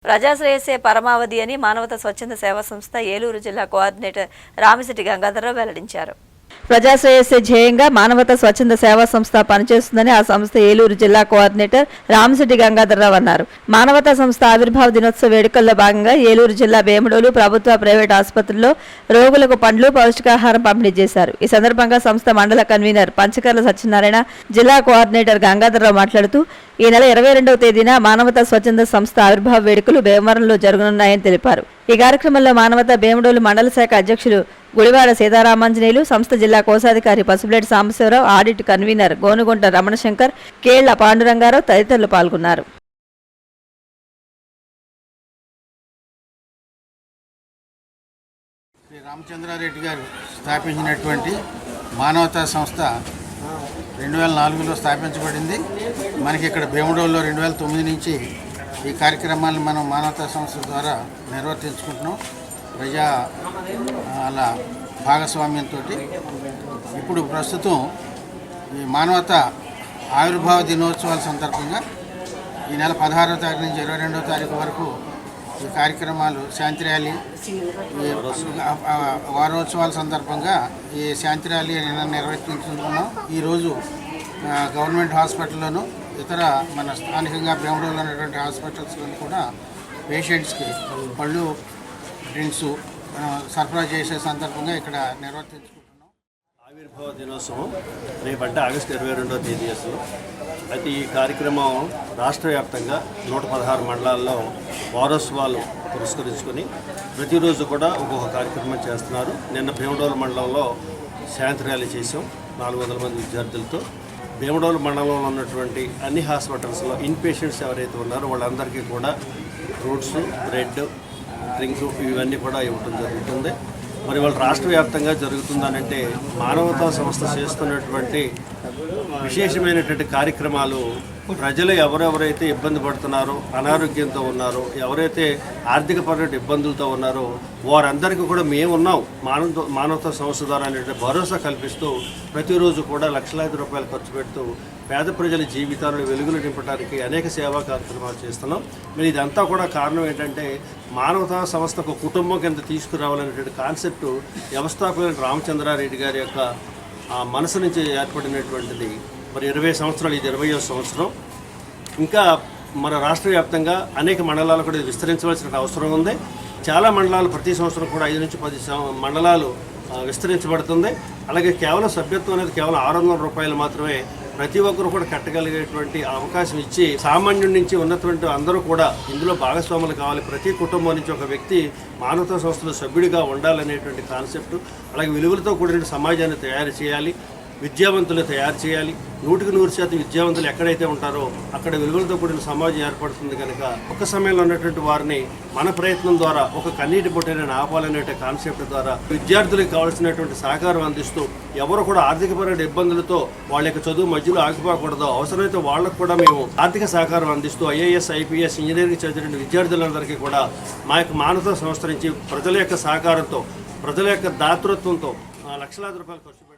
ప్రజాశ్రేయస్సే పరమావధి అని మానవతా స్వచ్ఛంద సేవా సంస్థ ఏలూరు జిల్లా కోఆర్డినేటర్ రామిశెట్టి గంగాధరరావు వెల్లడించారు. ప్రజాశ్రేయస్సే ధ్యేయంగా మానవతా స్వచ్ఛంద సేవా సంస్థ పనిచేస్తుందని ఆ సంస్థ ఏలూరు జిల్లా కోఆర్డినేటర్ రామిశెట్టి గంగాధరరావు అన్నారు. మానవతా సంస్థ ఆవిర్భావ దినోత్సవ వేడుకల్లో భాగంగా ఏలూరు జిల్లా వేముడోలు ప్రభుత్వ ప్రైవేట్ ఆసుపత్రుల్లో రోగులకు పండ్లు పౌష్టికాహారం పంపిణీ చేశారు. ఈ సందర్భంగా సంస్థ మండల కన్వీనర్ పంచకర్ల సత్యనారాయణ, జిల్లా కోఆర్డినేటర్ గంగాధరరావు మాట్లాడుతూ ఈ నెల 22వ తేదీన మానవతా స్వచ్ఛంద సంస్థ ఆవిర్భావ వేడుకలు భీమవరంలో జరగనున్నాయని తెలిపారు. ఈ కార్యక్రమంలో మానవతా వేముడోలు మండల శాఖ అధ్యక్షులు గుడివాడ సీతారామాంజనేయులు, సంస్థ జిల్లా కోశాధికారి పసుపులేటి సాంబశివరావు, ఆడిట్ కన్వీనర్ గోనుగుంట రమణశంకర్, కేళ్ల పాండురంగారావు తదితరులు పాల్గొన్నారు. రామచంద్రారెడ్డి గారు స్థాపించినటువంటి మానవతా సంస్థ 2004లో స్థాపించబడింది. మనకి ఇక్కడ భీముడోల్లో 2009 నుంచి ఈ కార్యక్రమాలను మనం మానవతా సంస్థ ద్వారా నిర్వర్తించుకుంటున్నాం. ప్రజల భాగస్వామ్యంతో ఇప్పుడు ప్రస్తుతం ఈ మానవతా ఆవిర్భావ దినోత్సవాల సందర్భంగా ఈ నెల 16వ తారీఖు నుంచి 22వ తారీఖు వరకు ఈ కార్యక్రమాలు శాంతి ర్యాలీ, వారోత్సవాల సందర్భంగా ఈ శాంతి ర్యాలీ నిర్వహించుకుంటున్నాం. ఈరోజు గవర్నమెంట్ హాస్పిటల్లోనూ ఇతర మన స్థానికంగా భీమడోలో ఉన్నటువంటి హాస్పిటల్స్లో కూడా పేషెంట్స్కి పళ్ళు, డ్రింక్స్ సరఫరా చేసే సందర్భంగా ఇక్కడ నిర్వర్తించుకుంటున్నాం. ఆవిర్భావ దినోత్సవం రేపంటే ఆగస్టు 22వ తేదీ అసలు. అయితే ఈ కార్యక్రమం రాష్ట్ర వ్యాప్తంగా 116 మండలాల్లో వారోత్సవాలు పురస్కరించుకొని ప్రతిరోజు కూడా ఒక్కొక్క కార్యక్రమం చేస్తున్నారు. నిన్న భీమడోలు మండలంలో శాంతి ర్యాలీ చేసాం 400 మంది విద్యార్థులతో. భీమడోలు మండలంలో ఉన్నటువంటి అన్ని హాస్పిటల్స్లో ఇన్ పేషెంట్స్ ఎవరైతే ఉన్నారో వాళ్ళందరికీ కూడా ఫ్రూట్స్, బ్రెడ్, డ్రింక్ ఇవన్నీ కూడా ఇవ్వడం జరుగుతుంది. మరి వాళ్ళు రాష్ట్ర వ్యాప్తంగా జరుగుతుందనంటే మానవతా సంస్థ చేస్తున్నటువంటి విశేషమైనటువంటి కార్యక్రమాలు ప్రజలు ఎవరెవరైతే ఇబ్బంది పడుతున్నారో, అనారోగ్యంతో ఉన్నారో, ఎవరైతే ఆర్థికపరమైన ఇబ్బందులతో ఉన్నారో వారందరికీ కూడా మేము ఉన్నాం మానవతా సంస్థ ద్వారా అనేటువంటి భరోసా కల్పిస్తూ ప్రతిరోజు కూడా లక్షలాది రూపాయలు ఖర్చు పెడుతూ పేద ప్రజల జీవితాలను వెలుగులు నింపడానికి అనేక సేవా కార్యక్రమాలు చేస్తున్నాం. మరి ఇదంతా కూడా కారణం ఏంటంటే మానవతా సంస్థకు కుటుంబం కింద తీసుకురావాలనేటువంటి కాన్సెప్ట్ వ్యవస్థాపకులైన రామచంద్రారెడ్డి గారి యొక్క మనసు నుంచి ఏర్పడినటువంటిది. మరి 20 సంవత్సరాలు, ఇది 20వ సంవత్సరం. ఇంకా మన రాష్ట్ర వ్యాప్తంగా అనేక మండలాలు కూడా విస్తరించవలసిన అవసరం ఉంది. చాలా మండలాలు ప్రతి సంవత్సరం కూడా 5 నుంచి 10 మండలాలు విస్తరించబడుతుంది. అలాగే కేవలం సభ్యత్వం అనేది కేవలం 600 రూపాయలు మాత్రమే ప్రతి ఒక్కరు కూడా కట్టగలిగేటువంటి అవకాశం ఇచ్చి సామాన్యుడి నుంచి ఉన్నటువంటి అందరూ కూడా ఇందులో భాగస్వాములు కావాలి. ప్రతి కుటుంబం నుంచి ఒక వ్యక్తి మానవతా సంస్థలో సభ్యుడిగా ఉండాలనేటువంటి కాన్సెప్ట్. అలాగే విలువలతో కూడిన సమాజాన్ని తయారు చేయాలి, విద్యావంతులు తయారు చేయాలి. 100% విద్యావంతులు ఎక్కడైతే ఉంటారో అక్కడ విలువలతో కూడిన సమాజం ఏర్పడుతుంది. కనుక ఒక సమయంలో ఉన్నటువంటి వారిని మన ప్రయత్నం ద్వారా ఒక కన్నీటి పొట్టైన ఆపాలనే కాన్సెప్ట్ ద్వారా విద్యార్థులకు కావాల్సినటువంటి సహకారం అందిస్తూ ఎవరు కూడా ఆర్థికపరమైన ఇబ్బందులతో వాళ్ళ యొక్క చదువు మధ్యలో ఆగిపోకూడదు, అవసరమైతే వాళ్ళకు కూడా మేము ఆర్థిక సహకారం అందిస్తూ IAS, IPS, ఇంజనీరింగ్ చదివిన విద్యార్థులందరికీ కూడా మా యొక్క మానవతా సంస్థ నుంచి ప్రజల యొక్క సహకారంతో, ప్రజల యొక్క దాతృత్వంతో లక్షలాది రూపాయలు ఖర్చు